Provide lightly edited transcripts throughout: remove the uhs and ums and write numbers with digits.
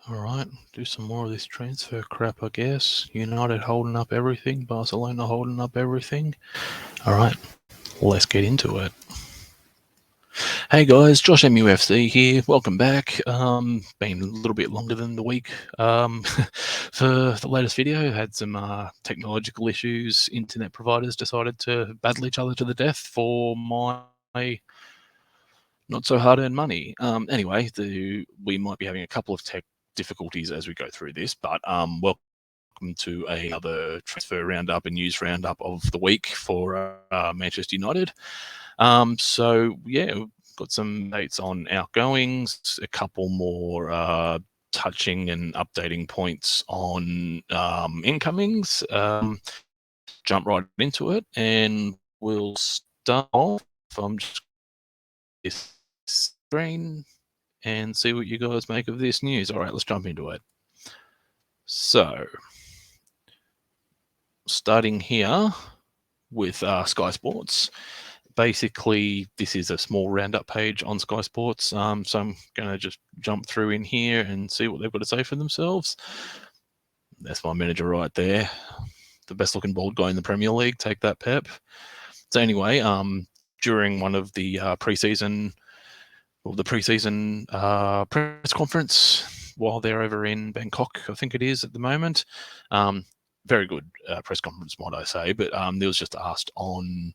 All right, do some more of this transfer crap, I guess. United holding up everything, Barcelona holding up everything. All right, let's get into it. Hey guys, Josh MUFC here. Welcome back. Been a little bit longer than the week for the latest video. Had some technological issues. Internet providers decided to battle each other to the death for my not so hard-earned money. Anyway, we might be having a couple of tech difficulties as we go through this, but welcome to another transfer roundup and news roundup of the week for Manchester United. So yeah, we've got some dates on outgoings, a couple more touching and updating points on incomings. Jump right into it, and we'll start off. I'm just this screen and see what you guys make of this news. All right, let's jump into it. So, starting here with Sky Sports. Basically, this is a small roundup page on Sky Sports. So I'm going to just jump through in here and see what they've got to say for themselves. That's my manager right there. The best looking bald guy in the Premier League. Take that, Pep. So anyway, during one of the preseason press conference while they're over in Bangkok, I think it is at the moment. Very good press conference, might I say. But there was just asked on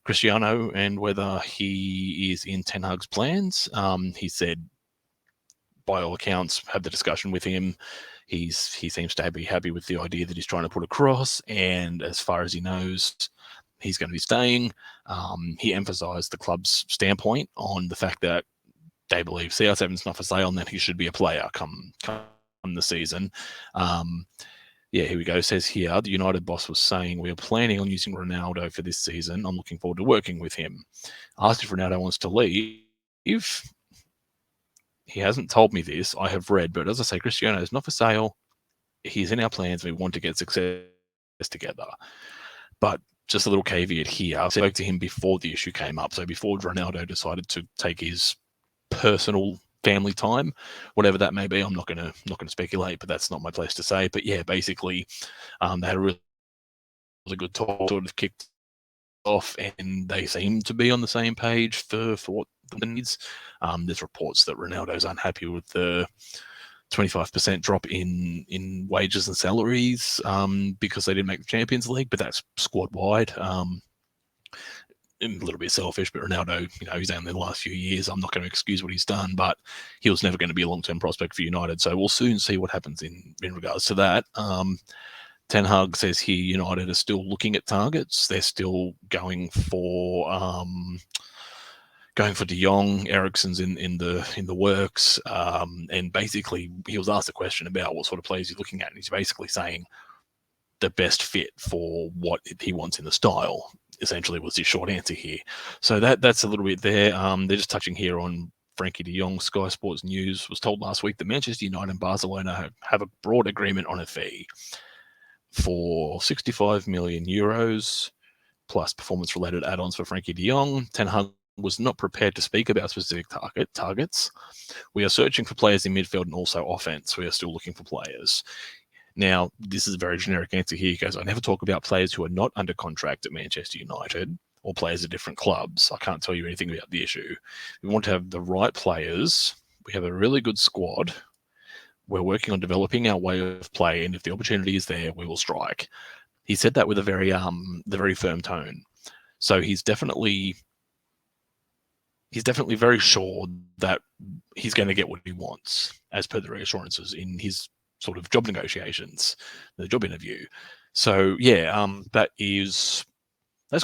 Cristiano and whether he is in Ten Hag's plans. He said, by all accounts, had the discussion with him. He seems to be happy with the idea that he's trying to put across, and as far as he knows, he's going to be staying. He emphasised the club's standpoint on the fact that they believe CR7's not for sale and that he should be a player come the season. Yeah, here we go. It says here, the United boss was saying, we are planning on using Ronaldo for this season. I'm looking forward to working with him. Asked if Ronaldo wants to leave. He hasn't told me this. I have read, but as I say, Cristiano is not for sale. He's in our plans. We want to get success together. But just a little caveat here. I spoke to him before the issue came up. So before Ronaldo decided to take his personal family time, whatever that may be. I'm not gonna speculate, but that's not my place to say. But yeah, basically, they had a really good talk, sort of kicked off, and they seem to be on the same page for what the needs. There's reports that Ronaldo's unhappy with the 25% drop in wages and salaries because they didn't make the Champions League, but that's squad wide. A little bit selfish, but Ronaldo, he's only the last few years. I'm not going to excuse what he's done, but he was never going to be a long-term prospect for United. So we'll soon see what happens in regards to that. Ten Hag says here United are still looking at targets. They're still going for De Jong. Eriksen's in the works. And basically, he was asked a question about what sort of players he's looking at, and he's basically saying the best fit for what he wants in the style. Essentially, was his short answer here. So that's a little bit there. They're just touching here on Frankie de Jong. Sky Sports News was told last week that Manchester United and Barcelona have a broad agreement on a fee for 65 million euros plus performance-related add-ons for Frankie de Jong. Ten Hag was not prepared to speak about specific targets. We are searching for players in midfield and also offense. We are still looking for players. Now, this is a very generic answer here. He goes, I never talk about players who are not under contract at Manchester United or players at different clubs. I can't tell you anything about the issue. We want to have the right players. We have a really good squad. We're working on developing our way of play, and if the opportunity is there, we will strike. He said that with a very firm tone. So he's definitely very sure that he's going to get what he wants, as per the reassurances in his sort of job negotiations, the job interview. So yeah, that's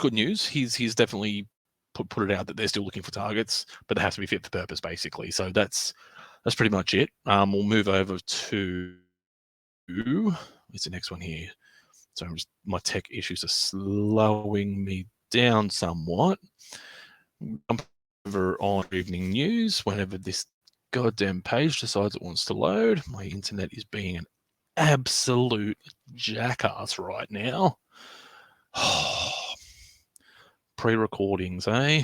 good news. He's definitely put it out that they're still looking for targets, but they have to be fit for purpose, basically. So that's pretty much it. We'll move over to what's the next one here. So my tech issues are slowing me down somewhat. Jump over on evening news whenever this goddamn page decides it wants to load. My internet is being an absolute jackass right now. Pre-recordings, eh?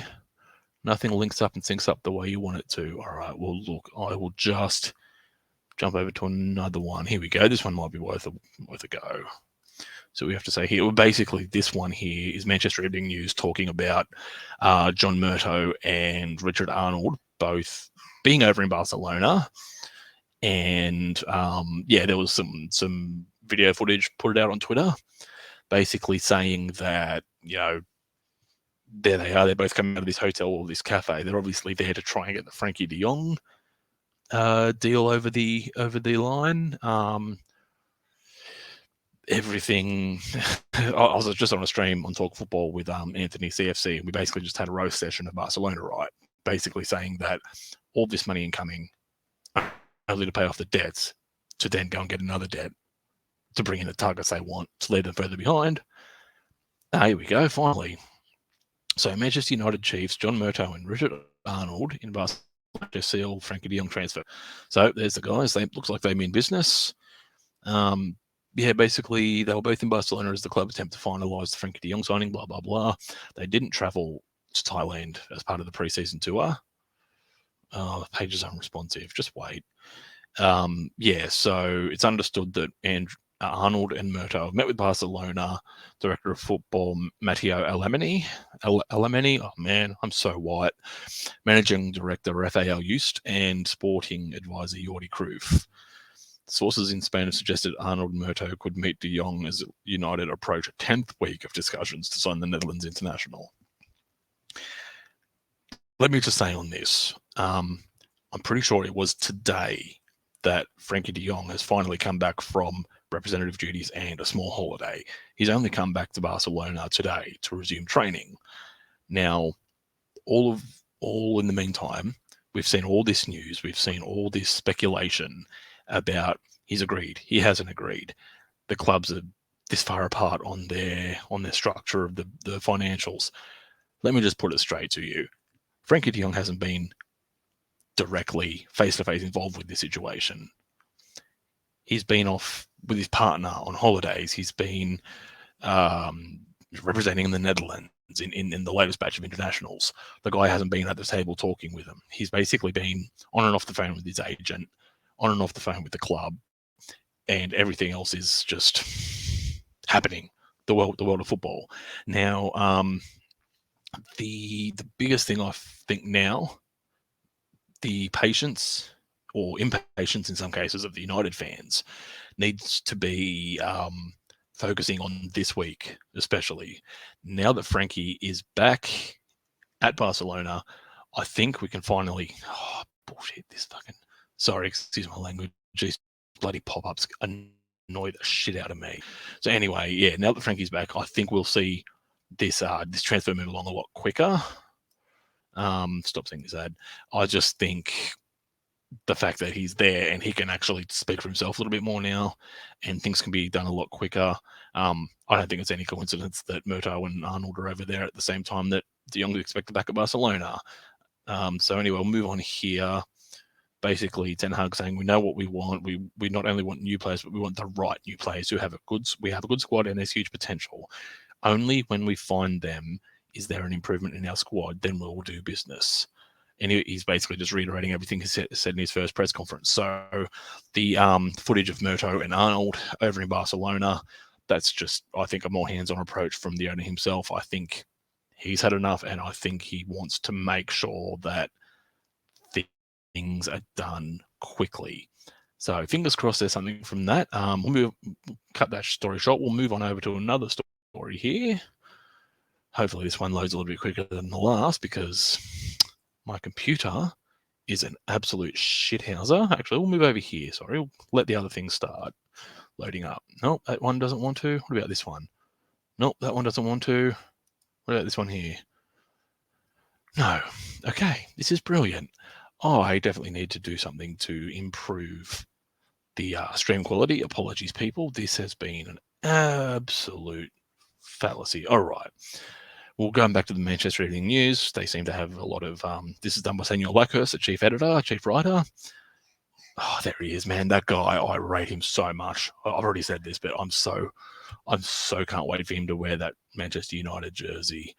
Nothing links up and syncs up the way you want it to. All right, well, look, I will just jump over to another one. Here we go. This one might be worth a go. So we have to say here, well, basically this one here is Manchester Evening News talking about John Murtough and Richard Arnold both being over in Barcelona. And there was some video footage put out on Twitter, basically saying that, there they are. They're both coming out of this hotel or this cafe. They're obviously there to try and get the Frankie de Jong deal over the line. Everything. I was just on a stream on Talk Football with Anthony CFC, and we basically just had a roast session of Barcelona, right? Basically saying that all this money incoming only to pay off the debts, to then go and get another debt to bring in the targets they want to leave them further behind. Here we go, finally. So Manchester United Chiefs, John Murtough and Richard Arnold in Barcelona to seal Frankie de Jong transfer. So there's the guys. They looks like they mean business. Basically they were both in Barcelona as the club attempt to finalise the Frankie de Jong signing, blah, blah, blah. They didn't travel to Thailand as part of the pre-season tour. The page is unresponsive. Just wait. So it's understood that Arnold and Murtough met with Barcelona director of football Matteo Alemany. Oh man, I'm so white. Managing director Rafael Just and sporting advisor Jordi Cruyff. Sources in Spain have suggested Arnold and Murtough could meet de Jong as United approach a 10th week of discussions to sign the Netherlands international. Let me just say on this, I'm pretty sure it was today that Frankie de Jong has finally come back from representative duties and a small holiday. He's only come back to Barcelona today to resume training. Now, all in the meantime, we've seen all this news, we've seen all this speculation about he's agreed, he hasn't agreed. The clubs are this far apart on their structure of the financials. Let me just put it straight to you. Frankie de Jong hasn't been directly face-to-face involved with this situation. He's been off with his partner on holidays. He's been representing the Netherlands in the latest batch of internationals. The guy hasn't been at the table talking with him. He's basically been on and off the phone with his agent, on and off the phone with the club, and everything else is just happening. The world of football. Now, the biggest thing I think now, the patience or impatience in some cases of the United fans needs to be focusing on this week, especially now that Frankie is back at Barcelona. I think we can finally bullshit this fucking, sorry, excuse my language, these bloody pop-ups annoy the shit out of me. So anyway, now that Frankie's back, I think we'll see this transfer move along a lot quicker. Stop saying this ad. I just think the fact that he's there and he can actually speak for himself a little bit more now, and things can be done a lot quicker. I don't think it's any coincidence that Murtough and Arnold are over there at the same time that de Jong is expected back at Barcelona. So anyway, we'll move on here. Basically, Ten Hag saying we know what we want. We not only want new players, but we want the right new players who have we have a good squad and there's huge potential. Only when we find them is there an improvement in our squad, then we'll do business. And he's basically just reiterating everything he said in his first press conference. So the footage of Murtough and Arnold over in Barcelona, that's just, I think, a more hands-on approach from the owner himself. I think he's had enough, and I think he wants to make sure that things are done quickly. So fingers crossed there's something from that. We'll cut that story short. We'll move on over to another story here. Hopefully this one loads a little bit quicker than the last, because my computer is an absolute shithouser. Actually, we'll move over here. Sorry, we'll let the other things start loading up. Nope, that one doesn't want to. What about this one? Nope, that one doesn't want to. What about this one here? No. Okay, this is brilliant. I definitely need to do something to improve the stream quality. Apologies, people. This has been an absolute fallacy. All right. Well, going back to the Manchester Evening News, they seem to have a lot of, this is done by Samuel Blackhurst, the chief editor, chief writer. Oh, there he is, man. That guy, I rate him so much. I've already said this, but I'm so can't wait for him to wear that Manchester United jersey.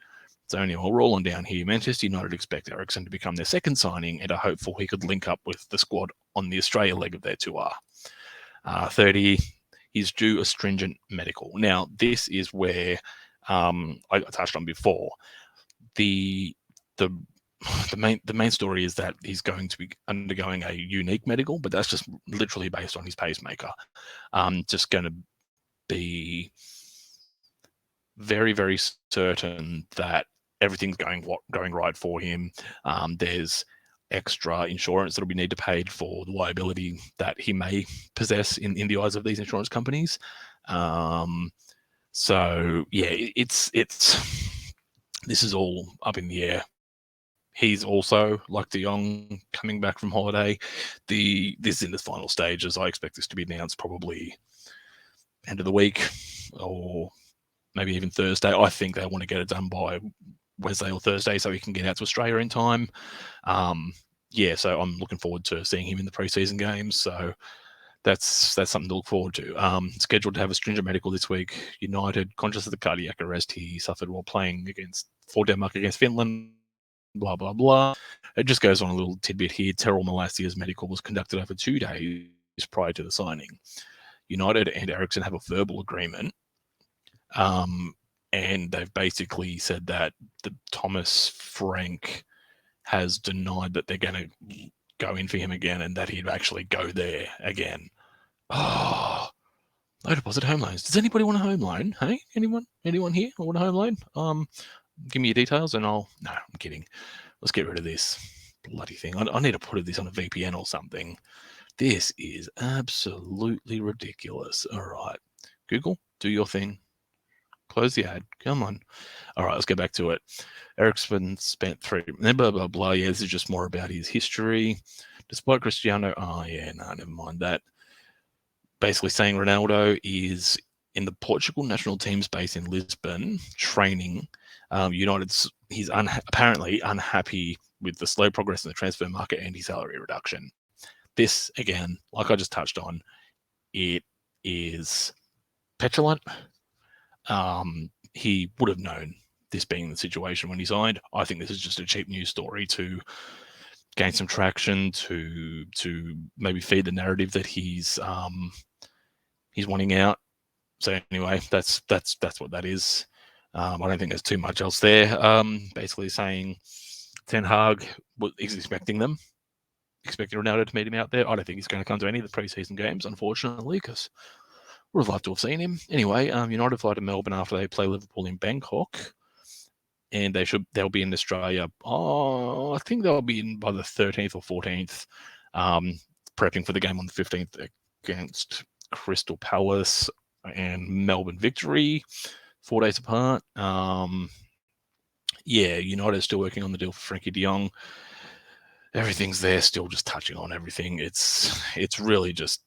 So anyway, we'll roll on down here. Manchester United expect Eriksen to become their second signing and are hopeful he could link up with the squad on the Australia leg of their tour. 30, he's due a stringent medical. Now, this is where I touched on before. The main story is that he's going to be undergoing a unique medical, but that's just literally based on his pacemaker. Just going to be very, very certain that everything's going right for him. There's extra insurance that'll be need to pay for the liability that he may possess in the eyes of these insurance companies. So yeah, it's this is all up in the air. He's also, like De Jong, coming back from holiday. This is in the final stages. I expect this to be announced probably end of the week or maybe even Thursday. I think they want to get it done by Wednesday or Thursday so he can get out to Australia in time. Yeah, so I'm looking forward to seeing him in the preseason games. So that's something to look forward to. Scheduled to have a stringent medical this week. United, conscious of the cardiac arrest he suffered while playing for Denmark against Finland. Blah, blah, blah. It just goes on a little tidbit here. Terrell Malassia's medical was conducted over 2 days prior to the signing. United and Ericsson have a verbal agreement. And they've basically said that the Thomas Frank has denied that they're going to go in for him again and that he'd actually go there again. Oh, no deposit home loans. Does anybody want a home loan? Hey, anyone here want a home loan? Give me your details and no, I'm kidding. Let's get rid of this bloody thing. I need to put this on a VPN or something. This is absolutely ridiculous. All right, Google, do your thing. Close the ad. Come on. All right, let's get back to it. Ericsson spent 3, blah, blah, blah. Yeah, this is just more about his history. Despite Cristiano, never mind that. Basically saying Ronaldo is in the Portugal national team's base in Lisbon training. He's apparently unhappy with the slow progress in the transfer market and his salary reduction. This, again, like I just touched on, it is petulant. He would have known this being the situation when he signed. I think this is just a cheap news story to gain some traction, to maybe feed the narrative that he's wanting out. So anyway, that's what that is. I don't think there's too much else there. Basically saying Ten Hag is expecting Ronaldo to meet him out there. I don't think he's going to come to any of the preseason games, unfortunately, because would have liked to have seen him. Anyway, United fly to Melbourne after they play Liverpool in Bangkok, and they'll be in Australia. I think they'll be in by the 13th or 14th, prepping for the game on the 15th against Crystal Palace and Melbourne Victory, 4 days apart. United is still working on the deal for Frankie de Jong. Everything's there, still just touching on everything. It's really just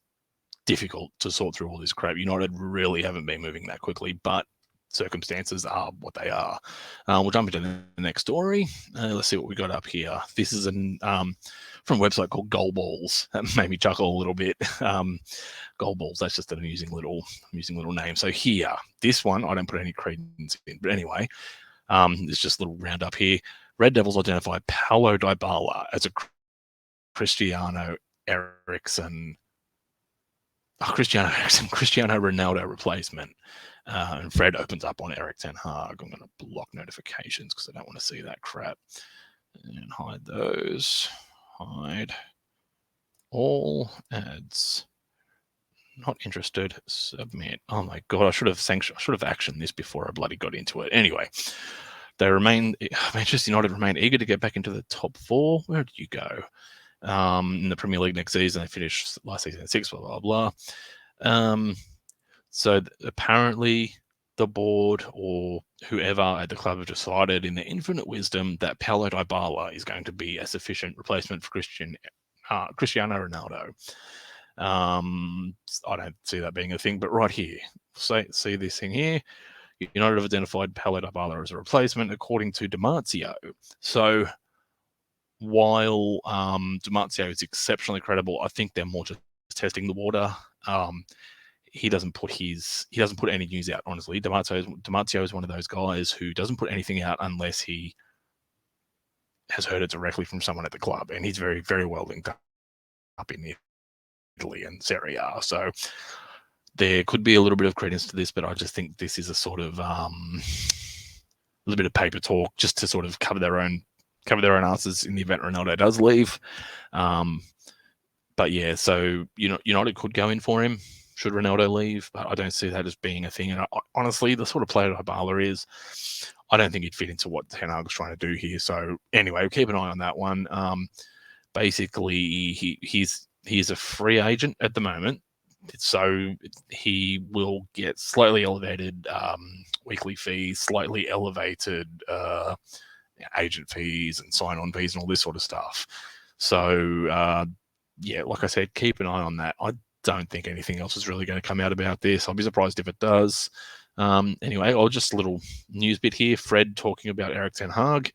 difficult to sort through all this crap. United really haven't been moving that quickly, but circumstances are what they are. We'll jump into the next story. Let's see what we got up here. This is from a website called Goal Balls. That made me chuckle a little bit. Goal Balls, that's just an amusing little name. So here, this one, I don't put any credence in, but anyway, it's just a little roundup here. Red Devils identify Paulo Dybala as a Cristiano Ronaldo replacement. And Fred opens up on Eric Ten Hag. I'm going to block notifications because I don't want to see that crap. And hide those. Hide all ads. Not interested. Submit. Oh my god! I should have actioned this before I bloody got into it. Anyway, Manchester United remain eager to get back into the top 4. Where did you go? In the Premier League next season, they finished last season at 6. Blah blah blah. So apparently, the board or whoever at the club have decided, in their infinite wisdom, that Paulo Dybala is going to be a sufficient replacement for Cristiano Ronaldo. I don't see that being a thing, but right here, see this thing here. United have identified Paulo Dybala as a replacement, according to Damatio. So while Damatio is exceptionally credible, I think they're more just testing the water. He doesn't put any news out, honestly. Damatio is one of those guys who doesn't put anything out unless he has heard it directly from someone at the club, and he's very, very well linked up in Italy and Serie A. So there could be a little bit of credence to this, but I just think this is a sort of a little bit of paper talk just to sort of cover their own asses in the event Ronaldo does leave. But yeah, so United could go in for him should Ronaldo leave, but I don't see that as being a thing. And honestly, the sort of player Hybala is, I don't think he'd fit into what Ten Hag's trying to do here. So anyway, we'll keep an eye on that one. Basically, he's a free agent at the moment, so he will get slightly elevated weekly fees, slightly elevated agent fees and sign-on fees and all this sort of stuff. So yeah, like I said, keep an eye on that. I don't think anything else is really going to come out about this. I'll be surprised if it does. Anyway, just a little news bit here. Fred talking about Erik ten Hag.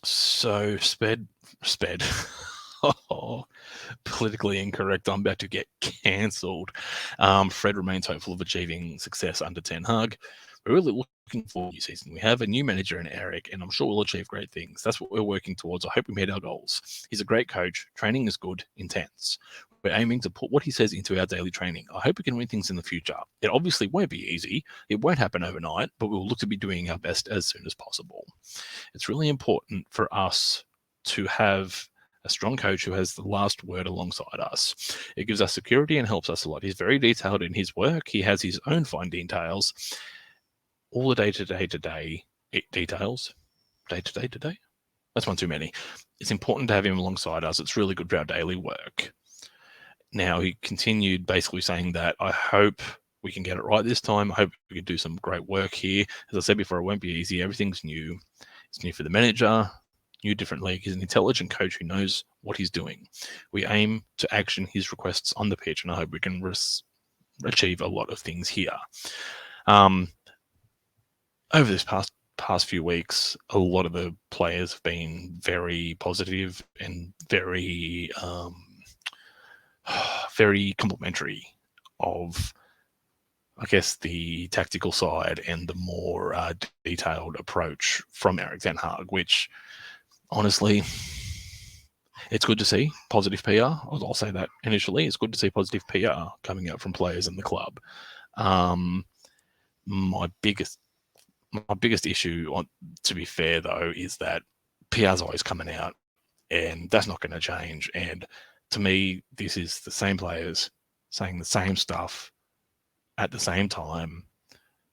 So sped. Oh, politically incorrect. I'm about to get cancelled. Fred remains hopeful of achieving success under Ten Hag. We're really looking for a new season. We have a new manager in Eric, and I'm sure we'll achieve great things. That's what we're working towards. I hope we meet our goals. He's a great coach. Training is good, intense. We're aiming to put what he says into our daily training. I hope we can win things in the future. It obviously won't be easy. It won't happen overnight, but we'll look to be doing our best as soon as possible. It's really important for us to have a strong coach who has the last word alongside us. It gives us security and helps us a lot. He's very detailed in his work. He has his own fine details. All the day-to-day details. Day-to-day? That's one too many. It's important to have him alongside us. It's really good for our daily work. Now, he continued basically saying that I hope we can get it right this time. I hope we can do some great work here. As I said before, it won't be easy. Everything's new. It's new for the manager, new different league. He's an intelligent coach who knows what he's doing. We aim to action his requests on the pitch, and I hope we can achieve a lot of things here. Over this past few weeks, a lot of the players have been very positive and very very complimentary of, I guess, the tactical side and the more detailed approach from Erik ten Hag, which honestly, it's good to see positive PR. I'll say that initially. It's good to see positive PR coming out from players in the club. My biggest issue, to be fair though, is that PR's always coming out, and that's not going to change. And to me, this is the same players saying the same stuff at the same time,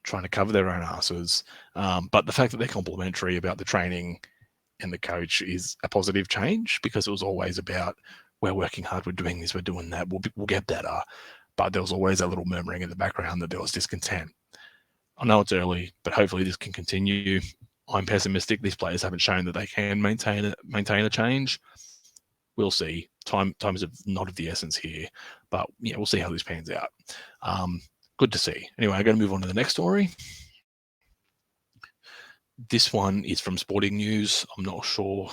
trying to cover their own asses. But the fact that they're complimentary about the training and the coach is a positive change, because it was always about, we're working hard, we're doing this, we're doing that, we'll get better. But there was always a little murmuring in the background that there was discontent. I know it's early, but hopefully this can continue. I'm pessimistic. These players haven't shown that they can maintain a change. We'll see. Time is not of the essence here, but yeah, we'll see how this pans out. Good to see. Anyway, I'm going to move on to the next story. This one is from Sporting News. I'm not sure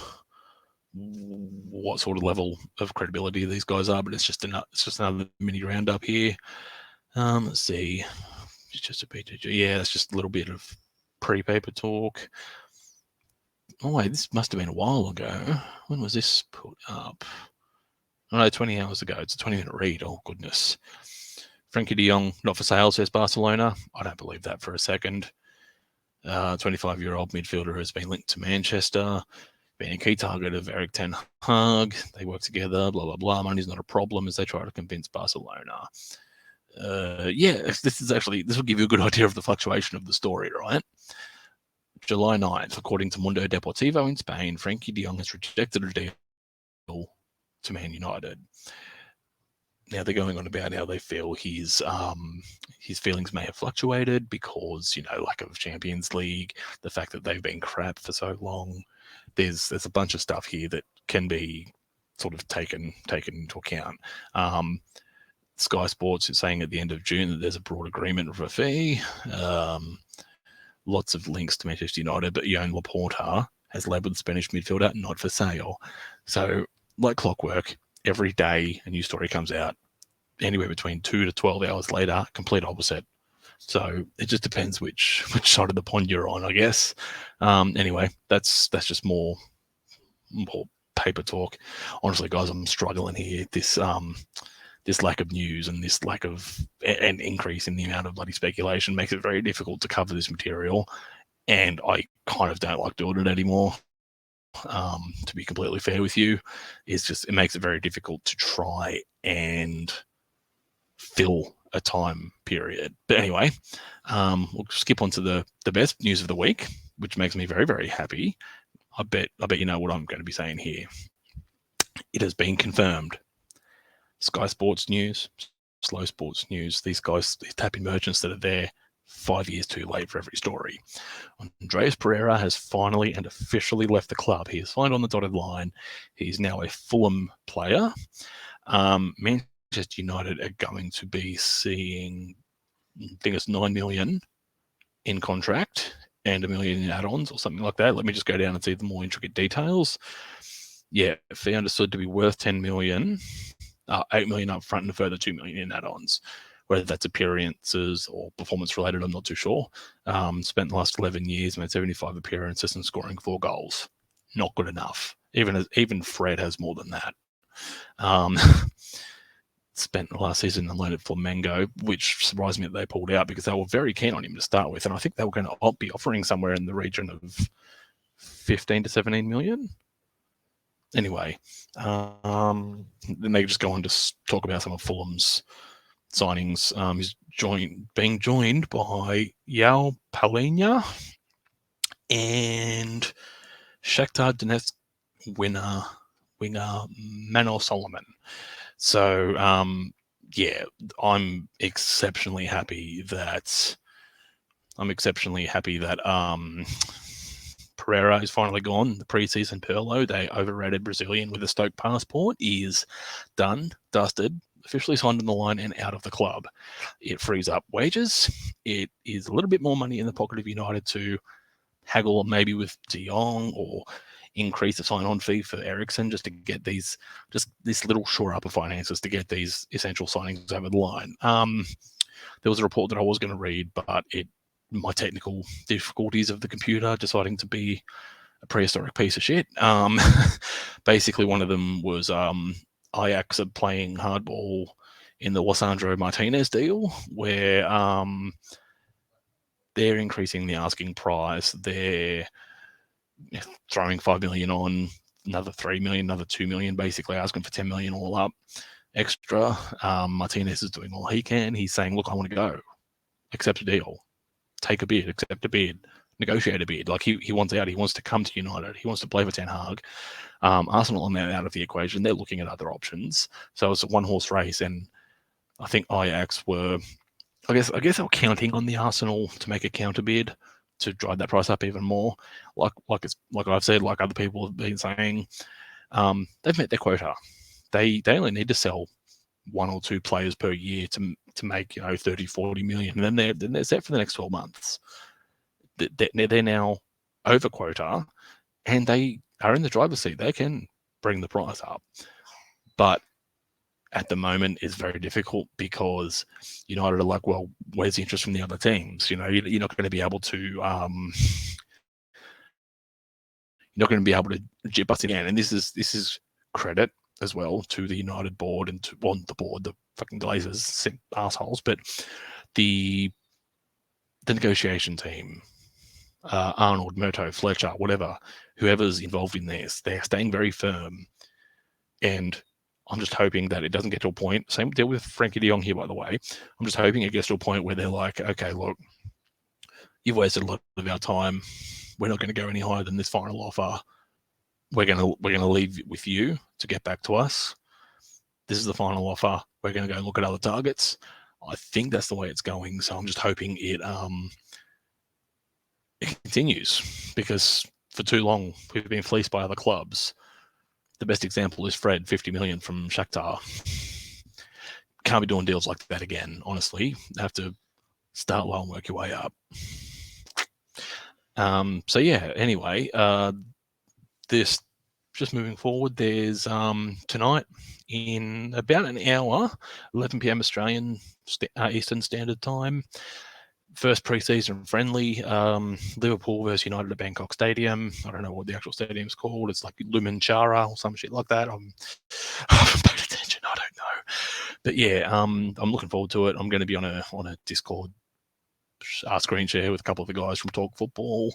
what sort of level of credibility these guys are, but it's just another mini roundup here. Let's see. It's just a bit. Yeah, that's just a little bit of pre-paper talk. Oh wait, this must have been a while ago. When was this put up? Oh no, 20 hours ago. It's a 20-minute read. Oh goodness. Frenkie de Jong not for sale, says Barcelona. I don't believe that for a second. 25-year-old midfielder has been linked to Manchester, being a key target of Erik ten Hag. They work together, blah, blah, blah. Money's not a problem as they try to convince Barcelona. Yeah, this will give you a good idea of the fluctuation of the story, right? July 9th, according to Mundo Deportivo in Spain, Frenkie de Jong has rejected a deal to Man United. Now they're going on about how they feel his feelings may have fluctuated because, lack of Champions League, the fact that they've been crap for so long. There's a bunch of stuff here that can be sort of taken into account. Sky Sports is saying at the end of June that there's a broad agreement of a fee. Lots of links to Manchester United, but Joan Laporta has labelled the Spanish midfielder not for sale. So, like clockwork, every day a new story comes out, anywhere between 2 to 12 hours later, complete opposite. So it just depends which side of the pond you're on, I guess. Anyway, that's just more paper talk. Honestly, guys, I'm struggling here. This lack of news and this lack of an increase in the amount of bloody speculation makes it very difficult to cover this material, and I kind of don't like doing it anymore. To be completely fair with you, it makes it very difficult to try and fill a time period. But anyway, we'll skip on to the best news of the week, which makes me very, very happy. I bet you know what I'm going to be saying here. It has been confirmed. Sky Sports News, Slow Sports News, these guys, these tap-in merchants that are there 5 years too late for every story. Andreas Pereira has finally and officially left the club. He has signed on the dotted line. He's now a Fulham player. Manchester United are going to be seeing, I think it's 9 million in contract and 1 million in add-ons or something like that. Let me just go down and see the more intricate details. Yeah, fee understood to be worth 10 million, 8 million up front and a further 2 million in add-ons. Whether that's appearances or performance related, I'm not too sure. Spent the last 11 years, made 75 appearances and scoring 4 goals. Not good enough. Even Fred has more than that. Spent the last season and learned at Flamengo, which surprised me that they pulled out because they were very keen on him to start with. And I think they were going to be offering somewhere in the region of 15 to 17 million. Anyway, then they just go on to talk about some of Fulham's signings. He's being joined by Yao Palhinha and Shakhtar Donetsk winger Manor Solomon. So yeah, I'm exceptionally happy that Pereira is finally gone. The preseason Perlo, they overrated Brazilian with a Stoke passport, is done, dusted, officially signed on the line and out of the club. It frees up wages. It is a little bit more money in the pocket of United to haggle maybe with De Jong or increase the sign-on fee for Eriksen just to get this little shore up of finances to get these essential signings over the line. There was a report that I was going to read, but my technical difficulties of the computer deciding to be a prehistoric piece of shit. Basically, one of them was Ajax are playing hardball in the Lisandro Martinez deal, where they're increasing the asking price. They're throwing 5 million on, another 3 million, another 2 million, basically asking for 10 million all up extra. Martinez is doing all he can. He's saying, look, I want to go. Accept a deal. Take a bid. Accept a bid. Negotiate a bid. Like he wants out. He wants to come to United. He wants to play for Ten Hag. Arsenal are now out of the equation. They're looking at other options. So it's a one-horse race, and I think Ajax were, I guess they were counting on the Arsenal to make a counter bid to drive that price up even more. Like I've said, like other people have been saying, they've met their quota. They only need to sell 1 or 2 players per year to make 30, 40 million, and then they're set for the next 12 months. They're now over quota, and they are in the driver's seat. They can bring the price up, but at the moment it's very difficult because United are like, well, where's the interest from the other teams? You're not going to be able to jip us again. And this is credit as well to the United board and to the fucking Glazers, assholes, but the negotiation team, Arnold, Murto, Fletcher, whatever, whoever's involved in this, they're staying very firm. And I'm just hoping that it doesn't get to a point, same deal with Frankie de Jong here, by the way. I'm just hoping it gets to a point where they're like, okay, look, you've wasted a lot of our time. We're not going to go any higher than this final offer. We're going to leave it with you to get back to us. This is the final offer. We're going to go look at other targets. I think that's the way it's going. So I'm just hoping it continues, because for too long we've been fleeced by other clubs. The best example is Fred, 50 million from Shakhtar. Can't be doing deals like that again, honestly. Have to start low and work your way up. So yeah, anyway, this just moving forward, there's tonight in about an hour, 11 p.m. Australian Eastern Standard Time, first pre-season friendly, Liverpool versus United at Bangkok Stadium. I don't know what the actual stadium's called. It's like Lumenchara or some shit like that. I haven't paid attention. I don't know. But yeah, I'm looking forward to it. I'm going to be on a Discord screen share with a couple of the guys from Talk Football,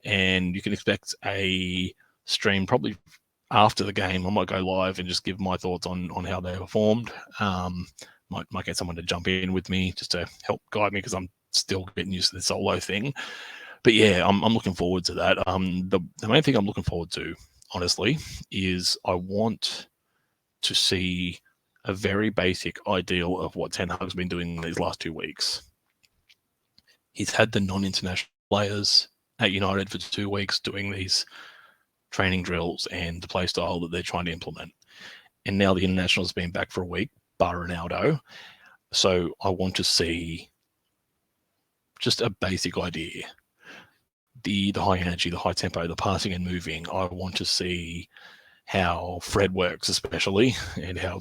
and you can expect a stream probably after the game. I might go live and just give my thoughts on how they performed. Might get someone to jump in with me just to help guide me, because I'm still getting used to the solo thing. But yeah, I'm looking forward to that. The main thing I'm looking forward to, honestly, is I want to see a very basic ideal of what Ten Hag's been doing these last 2 weeks. He's had the non-international players at United for 2 weeks doing these training drills and the play style that they're trying to implement. And now the international's been back for a week, bar Ronaldo. So I want to see just a basic idea. The high energy, the high tempo, the passing and moving. I want to see how Fred works, especially, and how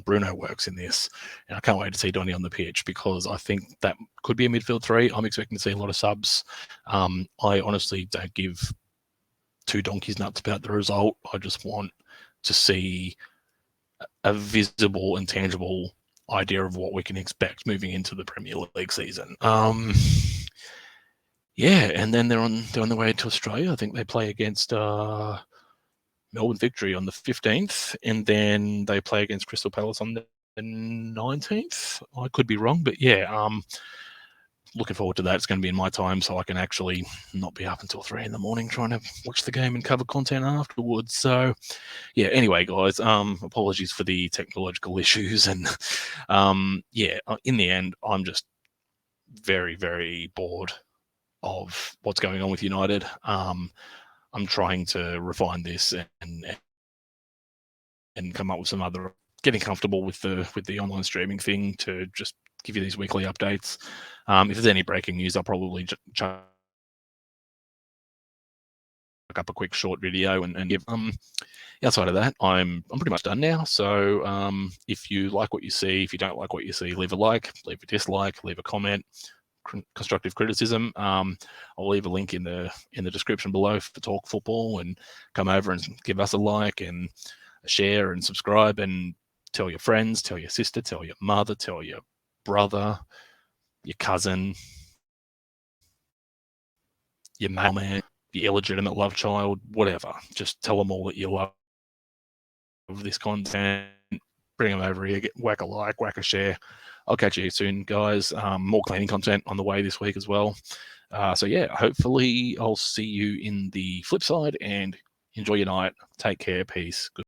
Bruno works in this. And I can't wait to see Donny on the pitch, because I think that could be a midfield three. I'm expecting to see a lot of subs. I honestly don't give two donkeys nuts about the result. I just want to see a visible and tangible idea of what we can expect moving into the Premier League season. Yeah, and then they're on the way to Australia. I think they play against Melbourne Victory on the 15th, and then they play against Crystal Palace on the 19th. I could be wrong, but yeah, looking forward to that. It's going to be in my time, so I can actually not be up until 3 a.m. trying to watch the game and cover content afterwards. So yeah, anyway, guys, apologies for the technological issues, and yeah, in the end, I'm just very, very bored of what's going on with United. I'm trying to refine this and come up with some other, getting comfortable with the online streaming thing to just give you these weekly updates. If there's any breaking news, I'll probably chuck up a quick short video and give. Outside of that, I'm pretty much done now. So if you like what you see, if you don't like what you see, leave a like, leave a dislike, leave a comment. Constructive criticism. I'll leave a link in the description below for Talk Football, and come over and give us a like and a share and subscribe, and tell your friends, tell your sister, tell your mother, tell your brother, your cousin, your mailman, your illegitimate love child, whatever. Just tell them all that you love this content. Bring them over here, whack a like, whack a share. I'll catch you soon, guys. More cleaning content on the way this week as well. So yeah, hopefully I'll see you in the flip side, and enjoy your night. Take care. Peace. Good.